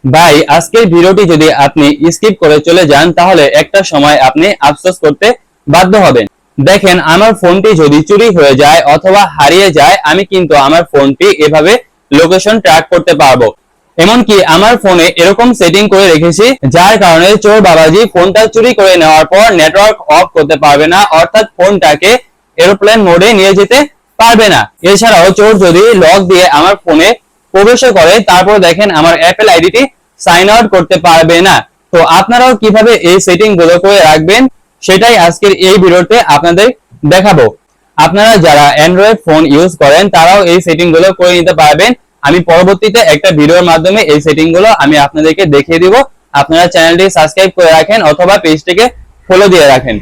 ভাই, আজকের ভিডিওটি যদি আপনি স্কিপ করে চলে যান তাহলে একটা সময় আপনি আফসোস করতে বাধ্য হবেন। দেখেন, আমার ফোনটি যদি চুরি হয়ে যায় অথবা হারিয়ে যায়, আমি কিন্তু আমার ফোনটি এভাবে লোকেশন ট্র্যাক করতে পারবো। এমনকি আমার ফোনে এরকম সেটিং করে রেখেছি যার কারণে চোর বাবাজি ফোনটা চুরি করে নেওয়ার পর নেটওয়ার্ক অফ করতে পারবে না, অর্থাৎ ফোনটাকে এরোপ্লেন মোডে নিয়ে যেতে পারবে না। এছাড়াও চোর যদি লক দিয়ে আমার ফোনে প্রবেশ করে, তারপর দেখেন আমার অ্যাপল আইডিটি সাইন আউট করতে পারবে না। তো আপনারাও কিভাবে এই সেটিং গুলো করে রাখবেন সেটাই আজকের এই ভিডিওতে আপনাদের দেখাবো। আপনারা যারা অ্যান্ড্রয়েড ফোন ইউজ করেন তারাও এই সেটিং গুলো করে নিতে পারবেন। আমি পরবর্তীতে একটা ভিডিওর মাধ্যমে এই সেটিং গুলো আমি আপনাদেরকে দেখিয়ে দিব। আপনারা চ্যানেলটি সাবস্ক্রাইব করে রাখেন অথবা পেজটিকে ফলো দিয়ে রাখেন।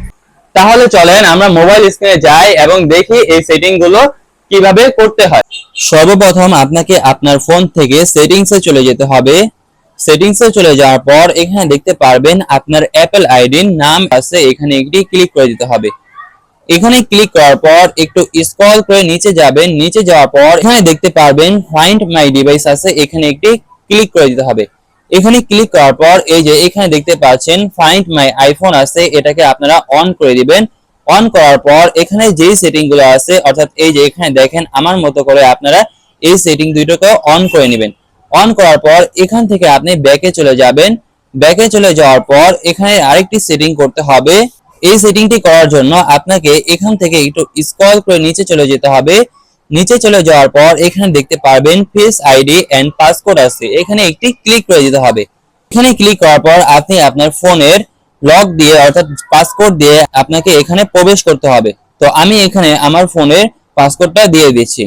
তাহলে চলেন আমরা মোবাইল স্ক্রিনে যাই এবং দেখি এই সেটিং গুলো কিভাবে করতে হয়। সর্বপ্রথম আপনাকে আপনার ফোন থেকে সেটিংসে চলে যেতে হবে। সেটিংসে চলে যাওয়ার পর এখানে দেখতে পারবেন আপনার অ্যাপল আইডির নাম আছে, এখানে একটি ক্লিক করে দিতে হবে। এখানে ক্লিক করার পর একটু স্ক্রল করে নিচে যাবেন। নিচে যাওয়ার পর এখানে দেখতে পারবেন ফাইন্ড মাই ডিভাইস আছে, এখানে একটি ক্লিক করে দিতে হবে। এখানে ক্লিক করার পর এই যে এখানে দেখতে পাচ্ছেন ফাইন্ড মাই আইফোন আছে, এটাকে আপনারা অন করে দিবেন। অন করার পর এখানে যেই সেটিং গুলো আছে, অর্থাৎ এই যে এখানে দেখেন আমার মতো করে আপনারা এই সেটিং দুইটাকে অন করে নেবেন। অন করার পর এখান থেকে আপনি ব্যাকে চলে যাবেন। ব্যাকে চলে যাওয়ার পর এখানে আরেকটি সেটিং করতে হবে। এই সেটিংটি করার জন্য আপনাকে এখান থেকে একটু স্ক্রল করে নিচে চলে যেতে হবে। নিচে চলে যাওয়ার পর এখানে দেখতে পারবেন ফেস আইডি এন্ড পাসকোড আছে, এখানে একটি ক্লিক করে দিতে হবে। এখানে ক্লিক করার পর আপনি আপনার ফোনের লক দিয়ে অর্থাৎ পাসকোড দিয়ে আপনাকে এখানে প্রবেশ করতে হবে। তো আমি এখানে আমার ফোনের পাসকোডটা দিয়ে দিচ্ছি।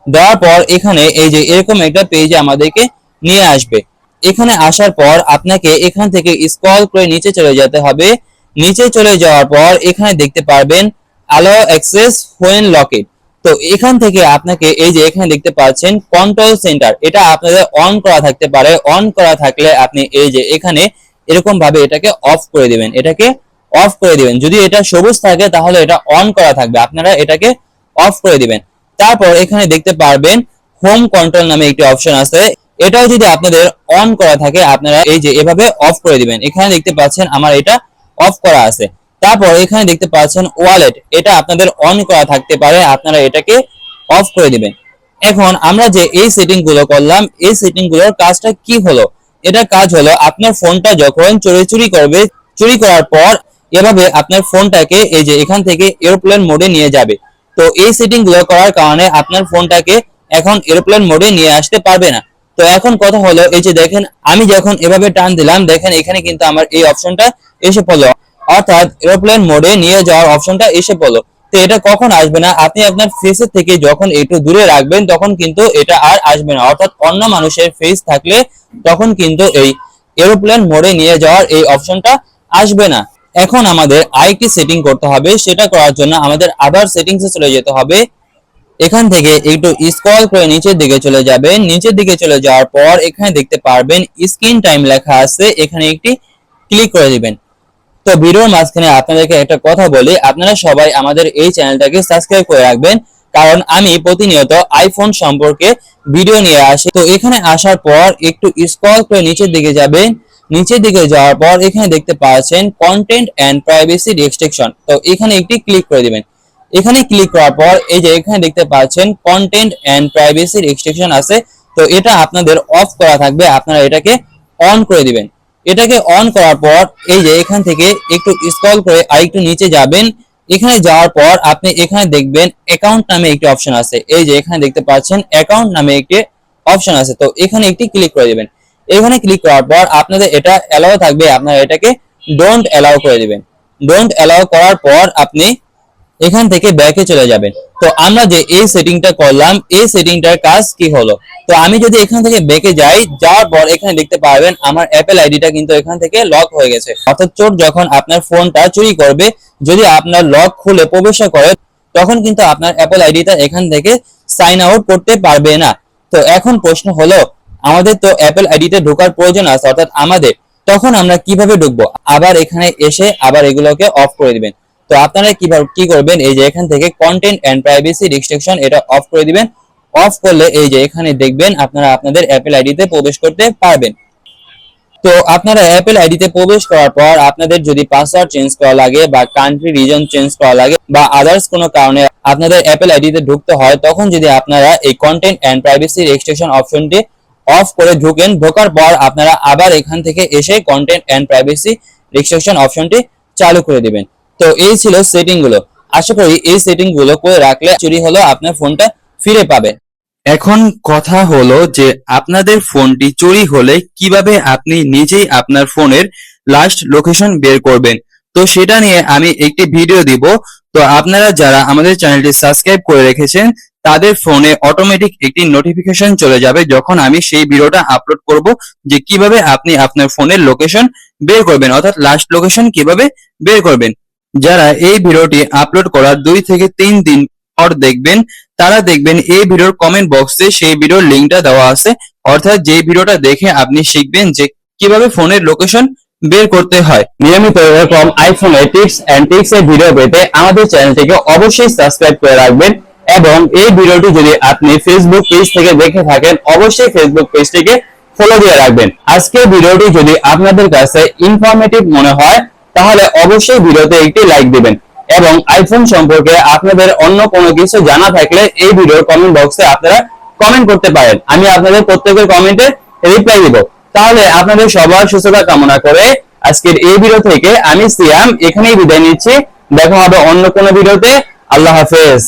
দেওয়ার পর এখানে এই যে এরকম একটা পেজে আমাদেরকে নিয়ে আসবে। এখানে আসার পর আপনাকে এখান থেকে স্ক্রল করে নিচে চলে যেতে হবে। নিচে চলে যাওয়ার পর এখানে দেখতে পারবেন অ্যালাউ অ্যাক্সেস হোয়েন লকেড। তো এখান থেকে আপনাকে এই যে এখানে দেখতে পাচ্ছেন কন্ট্রোল সেন্টার, এটা আপনাদের অন করা থাকতে পারে। অন করা থাকলে আপনি এই যে এখানে এরকম ভাবে এটাকে অফ করে দিবেন। এটাকে অফ করে দিবেন। যদি এটা সবুজ থাকে তাহলে এটা অন করা থাকবে, আপনারা এটাকে অফ করে দিবেন। তারপর এখানে দেখতে পারবেন হোম কন্ট্রোল নামে একটি অপশন আছে, এটাও যদি আপনাদের অন করা থাকে আপনারা এই যে এভাবে অফ করে দিবেন। এখানে দেখতে পাচ্ছেন আমার এটা অফ করা আছে। তারপর এখানে দেখতে পাচ্ছেন ওয়ালেট, এটা আপনাদের অন করা থাকতে পারে, আপনারা এটাকে অফ করে দিবেন। এখন আমরা যে এই সেটিং গুলো করলাম, এই সেটিং গুলোর কাজটা কি হলো? এটা কাজ হলো আপনার ফোনটা যখন চুরি করবে, চুরি করার পর এভাবে আপনার ফোনটাকে এই যে এখান থেকে এরোপ্লেন মোডে নিয়ে যাবে। তো এই সেটিং গুলো করার কারণে আপনার ফোনটাকে এখন এরোপ্লেন মোডে নিয়ে আসতে পারবে না। তো এখন কথা হলো এই যে দেখেন আমি যখন এভাবে টান দিলাম, দেখেন এখানে কিন্তু আমার এই অপশনটা এসে পড়লো, অর্থাৎ এরোপ্লেন মোডে নিয়ে যাওয়ার অপশনটা এসে পড়লো। তো এটা কখন আসবে না? আপনি আপনার ফেসের থেকে যখন একটু দূরে রাখবেন তখন কিন্তু এটা আর আসবে না, অর্থাৎ অন্য মানুষের ফেস থাকলে তখন কিন্তু এই এরোপ্লেন মোডে নিয়ে যাওয়ার এই অপশনটা আসবে না। এখন আমাদের আরেকটি সেটিং করতে হবে। সেটা করার জন্য আমাদের আবার সেটিংসে চলে যেতে হবে। এখান থেকে একটু স্ক্রল করে নিচের দিকে চলে যাবেন। নিচের দিকে চলে যাওয়ার পর এখানে দেখতে পারবেন স্ক্রিন টাইম লেখা আছে, এখানে একটি ক্লিক করে দিবেন। তো ভিডিওর মাঝখানে আপনাদেরকে একটা কথা বলি, আপনারা সবাই আমাদের এই চ্যানেলটাকে সাবস্ক্রাইব করে রাখবেন, কারণ আমি প্রতিনিয়ত আইফোন সম্পর্কে ভিডিও নিয়ে আসি। তো এখানে আসার পর একটু স্ক্রল করে নিচের দিকে যাবেন। নিচের দিকে যাওয়ার পর এখানে দেখতে পাচ্ছেন কন্টেন্ট এন্ড প্রাইভেসি রেস্ট্রিকশন, তো এখানে একটি ক্লিক করে দিবেন। এখানে ক্লিক করার পর এই যে এখানে দেখতে পাচ্ছেন কন্টেন্ট এন্ড প্রাইভেসি রেস্ট্রিকশন আছে, তো এটা আপনাদের অফ করা থাকবে, আপনারা এটাকে অন করে দিবেন। এটাকে অন করার পর এই যে এখান থেকে একটু স্ক্রল করে আরেকটু নিচে যাবেন। এখানে যাওয়ার পর আপনি এখানে দেখবেন অ্যাকাউন্ট নামে একটি অপশন আছে, এই যে এখানে দেখতে পাচ্ছেন অ্যাকাউন্ট নামে একটি অপশন আছে, তো এখানে একটি ক্লিক করে দিবেন। এখানে ক্লিক করার পর আপনাদের এটা অ্যালাউ থাকবে, আপনারা এটাকে ডোন্ট অ্যালাউ করে দিবেন। ডোন্ট অ্যালাউ করার পর আপনি এখান থেকে ব্যাকে চলে যাবেন। তো আমরা যে এই সেটিংটা করলাম, এই সেটিংটার কাজ কি হলো? তো আমি যদি এখান থেকে ব্যাকে যাই, যাওয়ার পর এখানে দেখতে পারবেন আমার অ্যাপল আইডিটা কিন্তু এখান থেকে লক হয়ে গেছে, অর্থাৎ চোর যখন আপনার ফোনটা চুরি করবে, যদি আপনার লক খুলে প্রবেশ করে তখন কিন্তু আপনার অ্যাপল আইডিটা এখান থেকে সাইন আউট করতে পারবে না। তো এখন প্রশ্ন হলো আমাদের তো অ্যাপল আইডিতে ঢোকার প্রয়োজন আছে, অর্থাৎ আমাদের, তখন আমরা কিভাবে ঢুকবো? আবার এখানে এসে আবার এগুলোকে অফ করে দিবেন। তো আপনারা কিভাবে কি করবেন, এই যে এখান থেকে কন্টেন্ট এন্ড প্রাইভেসি রেস্ট্রিকশন এটা অফ করে দিবেন। অফ করলে এই যে এখানে দেখবেন আপনারা আপনাদের অ্যাপল আইডিতে প্রবেশ করতে পারবেন। তো আপনারা অ্যাপেল আইডিতে প্রবেশ করার পর আপনাদের যদি পাসওয়ার্ড চেঞ্জ করা লাগে বা কান্ট্রি রিজন চেঞ্জ করা লাগে বা আদার্স কোনো কারণে আপনাদের অ্যাপেল আইডিতে ঢুকতে হয়, তখন যদি আপনারা এই কন্টেন্ট এন্ড প্রাইভেসি রেস্ট্রিকশন অপশনটি অফ করে ঢোকার পর আপনারা আবার এখান থেকে এসে কন্টেন্ট এন্ড প্রাইভেসি রেস্ট্রিকশন অপশনটি চালু করে দিবেন। তো এই ছিল সেটিং গুলো। আশা করি এই সেটিং গুলো করে রাখলে চুরি হলো আপনার ফোনটা ফিরে পাবেন। এখন কথা হলো যে আপনাদের ফোনটি চুরি হলে কিভাবে আপনি নিজেই আপনার ফোনের লাস্ট লোকেশন বের করবেন। তো সেটা নিয়ে আমি একটি ভিডিও দিব। তো আপনারা যারা আমাদের চ্যানেলটি সাবস্ক্রাইব করে রেখেছেন তাদের ফোনে অটোমেটিক একটি নোটিফিকেশন চলে যাবে যখন আমি সেই ভিডিওটা আপলোড করব, যে কিভাবে আপনি আপনার ফোনের লোকেশন বের করবেন, অর্থাৎ লাস্ট লোকেশন কিভাবে বের করবেন। যারা এই ভিডিওটি আপলোড করার 2 থেকে 3 দিন পর দেখবেন তারা দেখবেন এই ভিডিওর কমেন্ট বক্সে সেই ভিডিওর লিংকটা দেওয়া আছে, অর্থাৎ যে ভিডিওটা দেখে আপনি শিখবেন যে কিভাবে ফোনের লোকেশন বের করতে হয়। নিয়মিত এরকম আইফোনের টিপস এন্ড ট্রিক্স এর ভিডিও পেতে আমাদের চ্যানেলটিকে অবশ্যই সাবস্ক্রাইব করে রাখবেন এবং এই ভিডিওটি যদি আপনি ফেসবুক পেজ থেকে দেখে থাকেন অবশ্যই ফেসবুক পেজটিকে ফলো দিয়ে রাখবেন। আজকের ভিডিওটি যদি আপনাদের কাছে ইনফরমেটিভ মনে হয় তাহলে অবশ্যই ভিডিওতে একটি লাইক দিবেন এবং আইফোন সম্পর্কে আপনাদের অন্য কোনো কিছু জানা থাকলে এই ভিডিওর কমেন্ট বক্সে আপনারা কমেন্ট করতে পারেন, আমি আপনাদের প্রত্যেকের কমেন্টে রিপ্লাই দিব। তাহলে আপনাদের সবার সুস্থতা কামনা করে আজকের এই ভিডিও থেকে আমি সিয়াম এখানেই বিদায় নিচ্ছি। দেখা হবে অন্য কোনো ভিডিওতে। আল্লাহ হাফেজ।